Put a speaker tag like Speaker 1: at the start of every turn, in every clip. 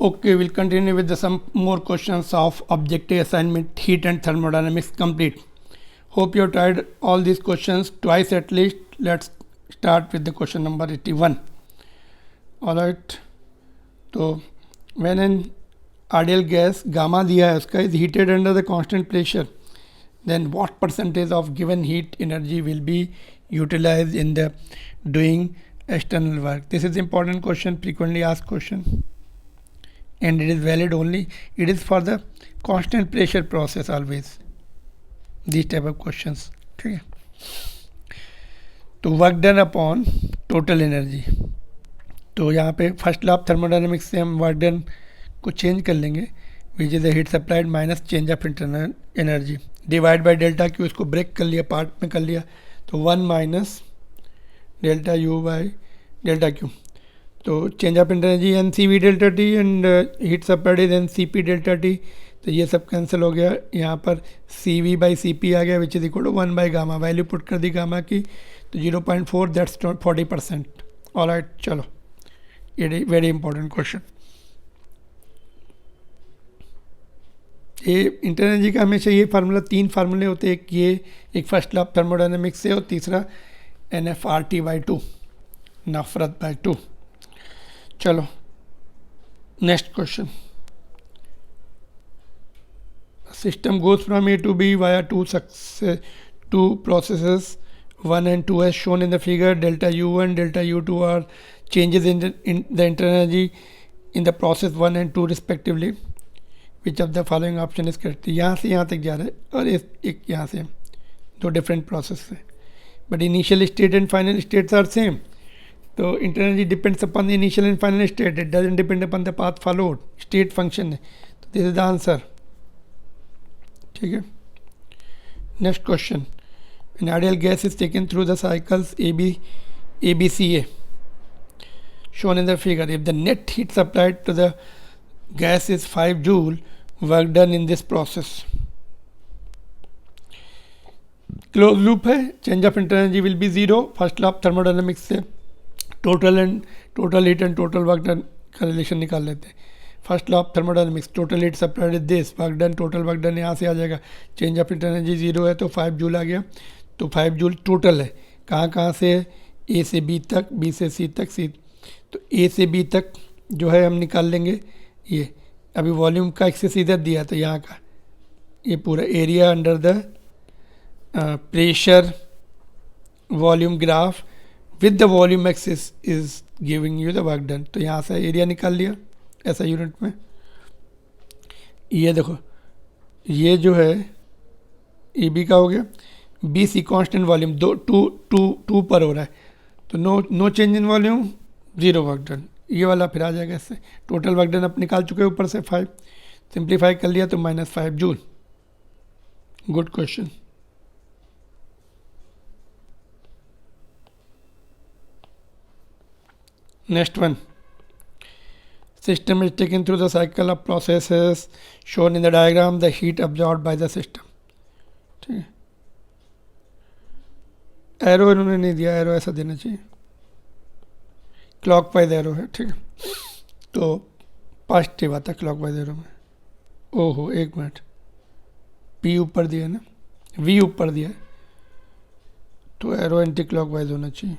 Speaker 1: Okay, we'll continue with some more questions of objective assignment heat and thermodynamics complete. Hope you have tried all these questions twice at least. Let's start with the question number 81. Alright, so when an ideal gas gamma दिया है उसका is heated under the constant pressure, then what percentage of given heat energy will be utilized in the doing external work? This is important question, frequently asked question, and it is valid only. It is for the constant pressure process always. These type of questions. ठीक है. तो work done upon total energy. तो यहाँ पे first law of thermodynamics से हम work done को change कर लेंगे, which is the heat supplied minus change of internal energy divide by delta Q. इसको ब्रेक कर लिया, पार्ट में कर लिया, तो 1 minus delta U by delta Q. तो change of energy n C V delta T and heat supplied is n C P delta T. तो ये सब कैंसिल हो गया. यहाँ पर C V by C P आ गया, which is equal to 1 by gamma. Value put कर दी गामा की, तो 0.4, दैट्स 40%. ऑलराइट, चलो ये वेरी इंपॉर्टेंट क्वेश्चन. ये इंटरनल एनर्जी का हमेशा ये फार्मूला, 3 फार्मूले होते हैं. एक ये, एक फर्स्ट लॉ ऑफ थर्मोडायनेमिक्स से, और तीसरा NF/RT/2, नफरत बाई 2. चलो next question. System goes from A to B via two processes 1 and 2 as shown in the figure. Delta U1, delta U2 are changes in the internal energy in the process 1 and 2 respectively. Which of the following option is correct? यहाँ से यहाँ तक जा रहा है, और एक यहाँ से, दो डिफरेंट प्रोसेस है, but initial state and final states are same. तो internal energy depends upon the initial and final state, it doesn't depend upon the path followed. State function है, तो दिस इज द आंसर. ठीक है. Next question. An ideal gas is taken through the cycles ABCA shown in the figure. If the net heat supplied to the gas is 5 joule, work done in this process. Close loop है, change of internal energy will be 0. First law of thermodynamics से total heat and total work done का relation निकाल लेते हैं. First law of thermodynamics, total heat supplied is this, work done, total work done यहाँ से आ जाएगा. Change of internal energy 0 है, तो 5 जूल आ गया. तो 5 जूल टोटल है. कहाँ से है? ए से बी तक, बी से सी तक, सी. तो ए से बी तक जो है हम निकाल लेंगे. ये अभी वॉल्यूम का एक्सेस इधर दिया, तो यहाँ का ये पूरा area under the pressure volume graph with the volume axes is giving you the work done. तो यहाँ से एरिया निकाल लिया ऐसा यूनिट में. ये देखो, ये जो है ए बी का हो गया, b c constant volume, two पर हो रहा है, तो no change in volume, 0 work done. ये वाला फिर आ जाएगा इससे. टोटल वर्क डन आप निकाल चुके ऊपर से 5, सिंप्लीफाई कर लिया तो -5 joule. Good question. Next one. System is taken through the cycle of processes shown in the diagram. The heat absorbed by the system. ठीक है. एरो इन्होंने नहीं दिया, एरो ऐसा देना चाहिए, क्लॉकवाइज एरो है. ठीक है. तो पॉजिटिव आता क्लॉकवाइज एरो में. ओहो, एक मिनट, पी ऊपर दिया है ना, वी ऊपर दिया है, तो एरो एंटी क्लॉकवाइज होना चाहिए.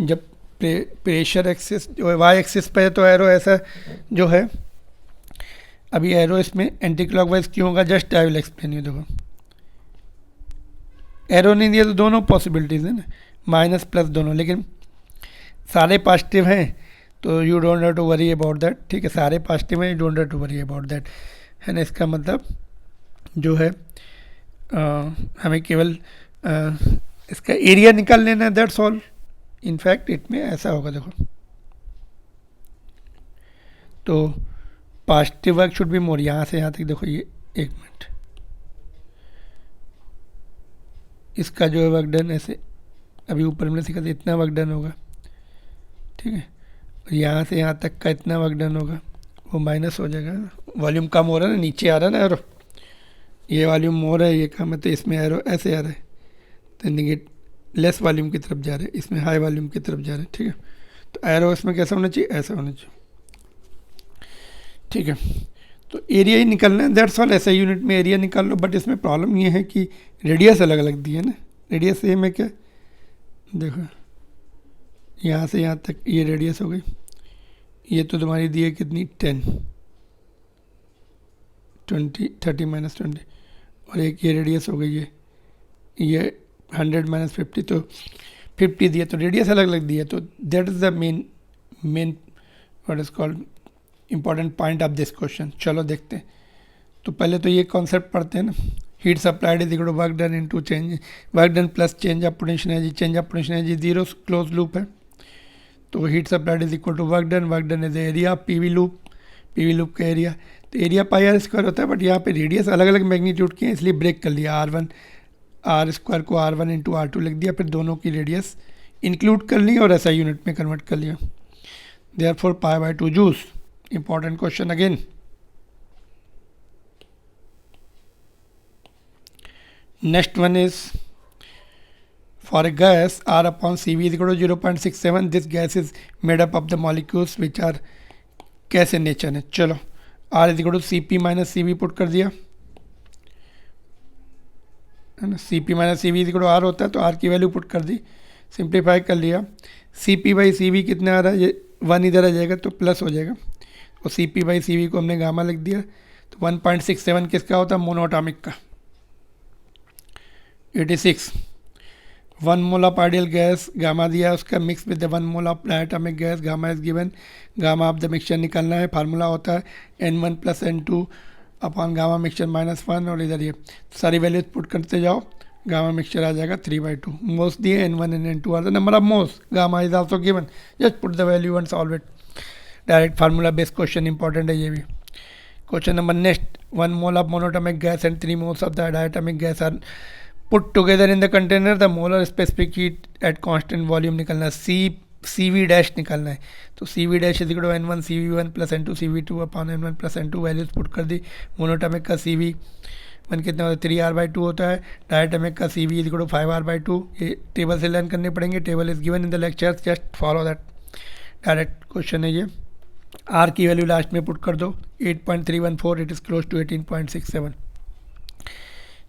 Speaker 1: जब प्रेशर एक्सिस जो है वाई एक्सिस पे है, तो एरो ऐसा जो है, अभी एरो इसमें एंटी क्लॉकवाइज क्यों होगा, just I will explain you. देखो, एरो नहीं दिया तो दोनों पॉसिबिलिटीज़ है ना, माइनस प्लस दोनों, लेकिन सारे पॉजिटिव हैं, तो you don't have to worry about that. ठीक है, सारे पॉजिटिव हैं, you don't have to worry about that, है ना. इसका मतलब जो है हमें केवल इसका एरिया निकाल लेना है, दैट्स ऑल. इनफैक्ट इट में ऐसा होगा, देखो, तो positive work should be more. यहाँ से यहाँ तक देखो, ये एक मिनट, इसका जो है वर्क डन ऐसे, अभी ऊपर हमने सीखा था इतना वर्क डन होगा. ठीक है, और यहाँ से यहाँ तक का इतना वर्क डन होगा, वो माइनस हो जाएगा. वॉल्यूम कम हो रहा है ना, नीचे आ रहा है ना एरो, ये वॉल्यूम मोर है, ये कम है, तो इसमें एरो ऐसे आ रहा है, तो लेस वॉल्यूम की तरफ जा रहे हैं, इसमें हाई वॉल्यूम की तरफ जा रहे हैं. ठीक है, तो एरो इसमें कैसा होना चाहिए, ऐसा होना चाहिए। ठीक है, तो एरिया ही निकलना है, दैट्स ऑल। ऐसा यूनिट में एरिया निकाल लो, बट इसमें प्रॉब्लम ये है कि रेडियस अलग अलग दी है ना। रेडियस सेम है क्या, देखो यहाँ से यहाँ तक ये रेडियस हो गई, ये तो तुम्हारी दी है कितनी 10, 20, 30 माइनस 20, और एक ये रेडियस हो गई ये 100 माइनस 50, तो 50 दिया, तो रेडियस अलग अलग दी है। तो that is the main what is called important point of this question. चलो देखते हैं। तो पहले तो ये कॉन्सेप्ट पढ़ते हैं ना, heat supplied is equal to work done into change, work done plus change of potential energy, change of potential energy zero, close loop है। तो heat supplied is equal to work done is area PV loop का area. तो area pi r square होता है, but यहाँ पे radius अलग अलग मैग्नीट्यूड की है, इसलिए ब्रेक कर लिया, R1 आर स्क्वायर को R1 इंटू R2 लिख दिया, फिर दोनों की रेडियस इंक्लूड कर ली और ऐसा यूनिट में कन्वर्ट कर लिया। Therefore pi by 2 joules. Important question again. Next one is for a gas R upon CV is equal to 0.67. This gas is made up of the molecules which are कैसे nature है। चलो R is equal to CP minus CV put कर दिया है ना, CP minus CV is equal to R होता है, तो R की वैल्यू पुट कर दी, सिंप्लीफाई कर लिया। CP बाई CV कितना आ रहा है, ये 1 इधर आ जाएगा तो प्लस हो जाएगा, और CP बाई CV को हमने गामा लिख दिया। तो 1.67 किसका होता है, मोनोटॉमिक का। 86 1 mole of ideal gas gamma दिया उसका, mix with 1 mole of diatomic gas, gamma is given. Gamma of the mixture निकालना है, फार्मूला होता है N1 plus N2 upon gamma mixture -1, और इधर ये सारी वैल्यूज पुट करते जाओ, गामा मिक्सचर आ जाएगा 3/2। मोल्स दिए N1 and N2 are the number of moles, gamma is also given, just put the value and solve it. Direct formula based question important है ये भी। Question number next, 1 mole of monatomic gas and 3 moles of the diatomic gas are put together in the container, the molar specific heat at constant volume निकलना है, CV dash निकलना है। तो CV dash is equal to N1 CV1 plus N2 CV2 upon N1 plus N2, values put कर दी। Monoatomic का CV1 कितना होता है, 3R/2 होता है। डायटोमिक का CV is equal to 5R/2। ये टेबल से लर्न करने पड़ेंगे, table is given in the lecture, just follow that. Direct question है ये। R की वैल्यू लास्ट में पुट कर दो, 8.314, it is close to 18.67।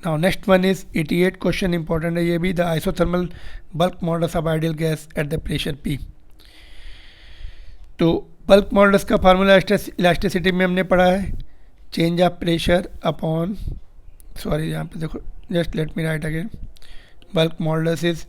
Speaker 1: Now next one is 88 question important है ये भी, the isothermal bulk modulus of ideal gas at the pressure P। तो बल्क मॉडल्स का फार्मूला इलास्टिसिटी में हमने पढ़ा है, change of pressure upon, sorry यहाँ पे देखो, just let me write again, bulk modulus is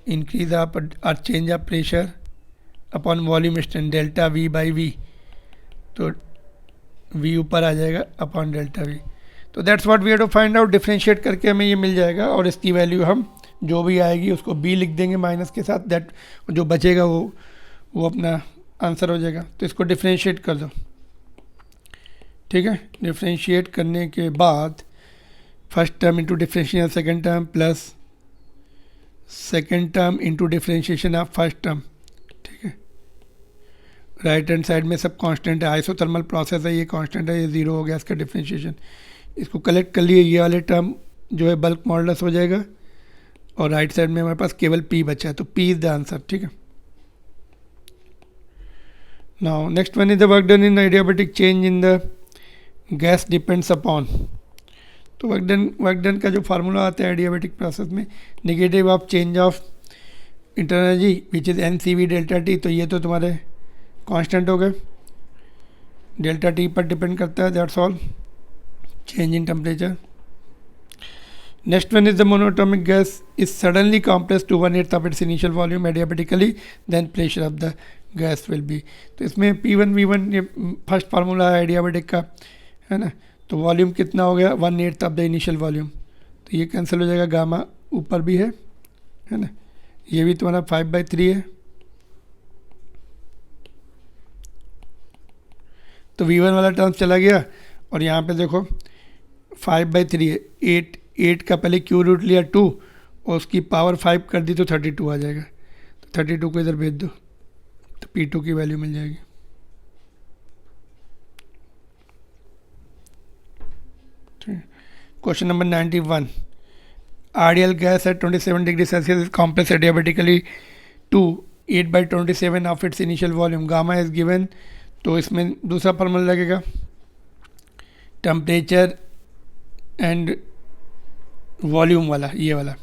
Speaker 1: increase of और change of pressure upon volume strain delta V by V, तो V ऊपर आ जाएगा अपॉन डेल्टा V। तो that's what we have to find out, differentiate करके हमें ये मिल जाएगा, और इसकी वैल्यू हम जो भी आएगी उसको B लिख देंगे माइनस के साथ, दैट जो बचेगा वो अपना आंसर हो जाएगा। तो इसको डिफ्रेंशिएट कर दो, ठीक है। डिफ्रेंशिएट करने के बाद first term into differentiation second term plus second term into differentiation of first term, ठीक है। राइट हैंड साइड में सब कांस्टेंट है, आइसोथर्मल प्रोसेस है, ये कांस्टेंट है, ये जीरो हो गया इसका डिफ्रेंशिएशन। इसको कलेक्ट कर लिए, ये वाले टर्म जो है बल्क मॉडुलस हो जाएगा, और राइट साइड में हमारे पास केवल P बचा है, तो P इज द आंसर, ठीक है। Now next one is the work done in adiabatic change in the gas depends upon. तो वर्क डन का जो फार्मूला आता है एडियाबैटिक प्रोसेस में, negative of change of internal energy which is NCV delta T, तो ये तो तुम्हारे कांस्टेंट हो गए, डेल्टा T पर डिपेंड करता है, that's all. Change in temperature. Next one is the monatomic gas is suddenly compress to 1/8 of its initial volume adiabatically, then pressure of the gas will be. तो इसमें P1 V1 ये first formula है adiabatic का, है ना। तो volume कितना हो गया, 1/8 ऑफ द इनिशियल वॉल्यूम, तो ये कैंसिल हो जाएगा, गामा ऊपर भी है ना, ये भी तुम्हारा 5/3 है। तो V1 वाला टर्म चला गया, और यहाँ पे देखो 5/3 है, 8 का पहले क्यू रूट लिया 2 और उसकी पावर 5 कर दी तो 32 आ जाएगा, तो 32 को इधर भेज दो तो P2 की वैल्यू मिल जाएगी। Question number 91, ideal gas at 27 degree Celsius is compress adiabatically to 8/27 of its initial volume, gamma is given, तो इसमें दूसरा फार्मूला लगेगा टेम्परेचर एंड वॉल्यूम वाला, ये वाला।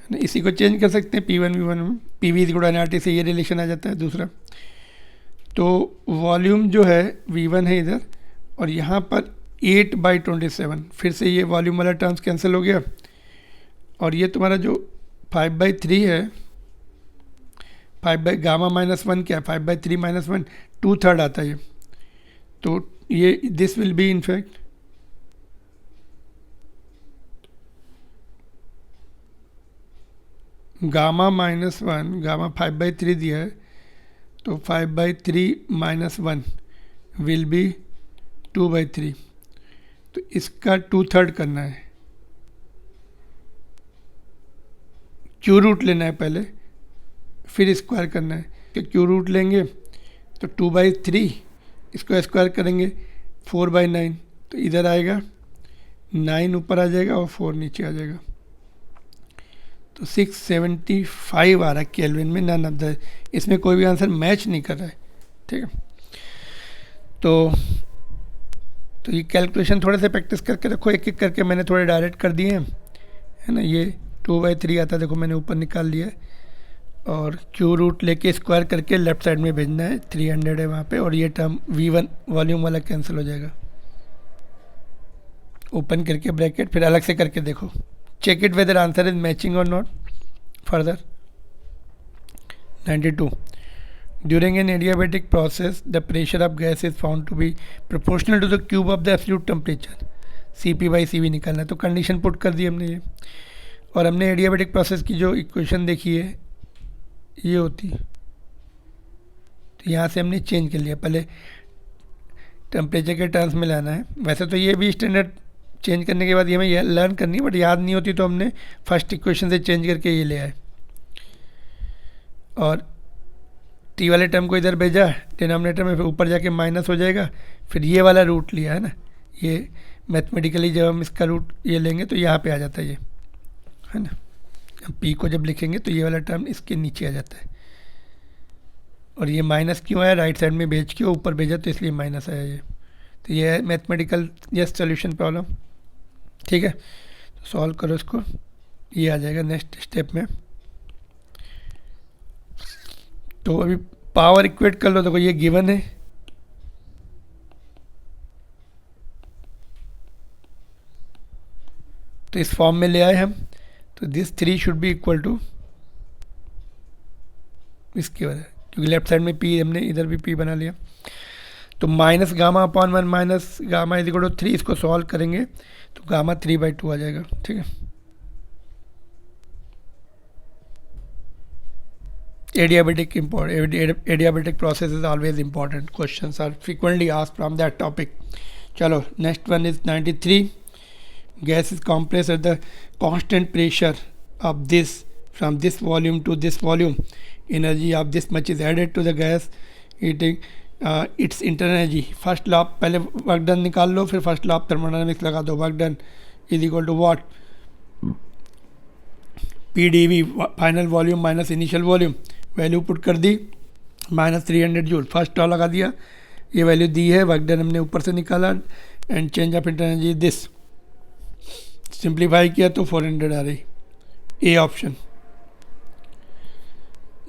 Speaker 1: इसी को चेंज कर सकते हैं P1 V1 में, PV इज गुड एनआरटी से ये रिलेशन आ जाता है दूसरा। तो वॉल्यूम जो है V1 है इधर, और यहाँ पर 8/27, फिर से ये वॉल्यूम वाला टर्म्स कैंसिल हो गया, और ये तुम्हारा जो 5/3 है, 5 गामा -1 क्या है, 5/3 -1 2/3 आता है ये, तो ये this will be in fact gamma -1, gamma 5/3 दिया है, तो 5/3 -1 विल बी 2/3, तो इसका 2/3 करना है, क्यू रूट लेना है पहले, फिर स्क्वायर करना है। तो क्यू रूट लेंगे तो 2/3, इसको स्क्वायर करेंगे 4/9, तो इधर आएगा 9 ऊपर आ जाएगा और 4 नीचे आ जाएगा, तो 675 आ रहा है केल्विन में। नन ऑफ द, इसमें कोई भी आंसर मैच नहीं कर रहा है, ठीक है। तो ये कैलकुलेशन थोड़े से प्रैक्टिस करके रखो, एक एक करके मैंने थोड़े डायरेक्ट कर दिए हैं, है ना। ये 2/3 आता है, देखो मैंने ऊपर निकाल लिया है, और क्यू रूट लेके स्क्वायर करके लेफ्ट साइड में भेजना है, 300 है वहाँ पे, और ये टर्म V1 वॉल्यूम वाला कैंसिल हो जाएगा। ओपन करके ब्रैकेट, फिर अलग से करके देखो, check it whether answer is matching or not. Further, 92. During an adiabatic process, the pressure of gas is found to be proportional to the cube of the absolute temperature. Cp/Cv निकालना है, तो condition put कर दी हमने ये, और हमने adiabatic process की जो इक्वेशन देखी है ये होती, तो यहाँ से हमने चेंज कर लिया, पहले टेम्परेचर के टर्म्स में लाना है। वैसे तो ये भी स्टैंडर्ड चेंज करने के बाद ये हमें ये लर्न करनी है, बट याद नहीं होती, तो हमने फर्स्ट इक्वेशन से चेंज करके ये ले आए, और टी वाले टर्म को इधर भेजा डिनोमिनेटर में, फिर ऊपर जाके माइनस हो जाएगा, फिर ये वाला रूट लिया है ना, ये मैथमेटिकली जब हम इसका रूट ये लेंगे तो यहाँ पे आ जाता है ये, है ना। पी को जब लिखेंगे तो ये वाला टर्म इसके नीचे आ जाता है, और ये माइनस क्यों आया, राइट साइड में भेज के ऊपर भेजा तो इसलिए माइनस आया ये, तो ये है मैथमेटिकल यस सोल्यूशन प्रॉब्लम, ठीक है। तो सॉल्व करो इसको, ये आ जाएगा नेक्स्ट स्टेप में। तो अभी पावर इक्वेट कर लो, देखो ये गिवन है, तो इस फॉर्म में ले आए हम, तो this 3 should be equal to इसके वजह, क्योंकि लेफ्ट साइड में P हमने इधर भी P बना लिया, तो minus gamma upon 1 minus gamma is equal to 3, इसको सॉल्व करेंगे तो गामा 3/2 आ जाएगा, ठीक है। Adiabatic process is always important. Questions are frequently asked from that topic. चलो next one is 93. Gas is compressed at the constant pressure of this, from this volume to this volume. Energy of this much is added to the gas heating its internal energy. First law पहले work done निकाल लो, फिर first law thermodynamics लगा दो, work done is equal to what, PdV final volume minus initial volume, value put कर दी -300 joule, first law लगा दिया, ये वैल्यू दी है, वर्क डन हमने ऊपर से निकाला, and change of internal energy this, simplify किया तो 400 आ रही, a option.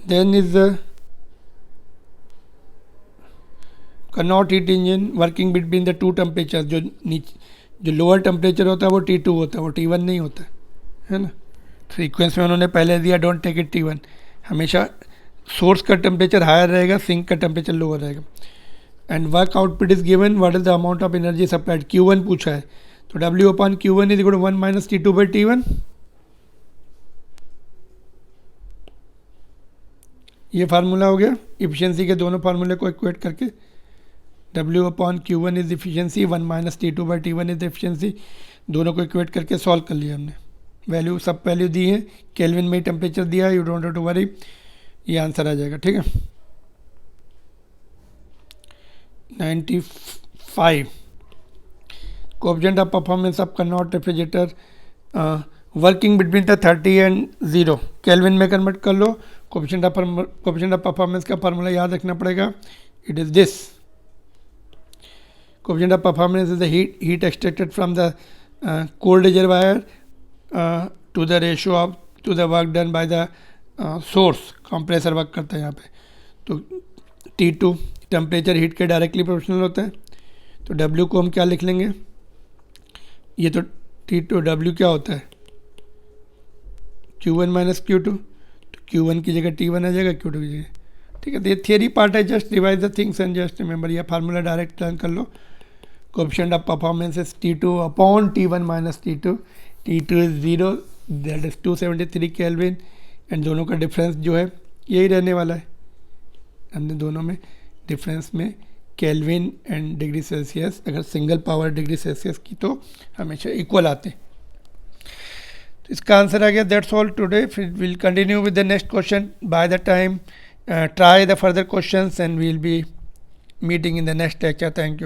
Speaker 1: Then is Carnot heat engine working between the two temperature, जो लोअर टेम्परेचर होता है वो T2 होता है, वो T1 नहीं होता है ना। सीक्वेंस में उन्होंने पहले दिया डोंट टेक इट T1, हमेशा सोर्स का टेम्परेचर हायर रहेगा, सिंक का टेम्परेचर लोअर रहेगा। And work output is given, what is the amount of energy supplied, Q1 पूछा है, तो W/Q1 is equal to 1 minus T2/T1, ये फार्मूला हो गया इफिशियंसी के, दोनों फार्मूले को इक्वेट करके W/Q1 is efficiency, 1 minus T2/T1 is efficiency, दोनों को इक्वेट करके सॉल्व कर लिया हमने, वैल्यू सब वैल्यू दी है, केल्विन में टेम्परेचर दिया है, you don't have to worry, ये आंसर आ जाएगा, ठीक है। 95 coefficient of performance of Carnot refrigerator working between the 30 and 0, kelvin में कन्वर्ट कर लो, कोफिशिएंट ऑफ परफॉर्मेंस का फार्मूला याद रखना पड़ेगा. It is this. Coefficient of performance is the heat extracted from the cold reservoir to the ratio of to the work done by the source. Compressor work करता है यहाँ पे. तो T2 temperature heat के directly proportional होता है. तो W को हम क्या लिख लेंगे, ये तो T2 W क्या होता है Q1 माइनस Q2. तो Q1 की जगह T1 आ जाएगा, Q2 की जगह. ठीक है, तो ये थियरी पार्ट है. Just revise the things and just remember. ये फार्मूला डायरेक्ट लर्न कर लो. Coefficient of performance is T2 upon T1 minus T2. T2 is 0, that is 273 kelvin. And दोनों का डिफरेंस जो है यही रहने वाला है. हमने दोनों में डिफरेंस में केल्विन एंड डिग्री सेल्सियस, अगर सिंगल पावर डिग्री सेल्सियस की तो हमेशा इक्वल आते हैं. तो इसका आंसर आ गया. That's all today. फिर will continue with the next question. By the time try the further questions and we will be meeting in the next lecture. Thank you.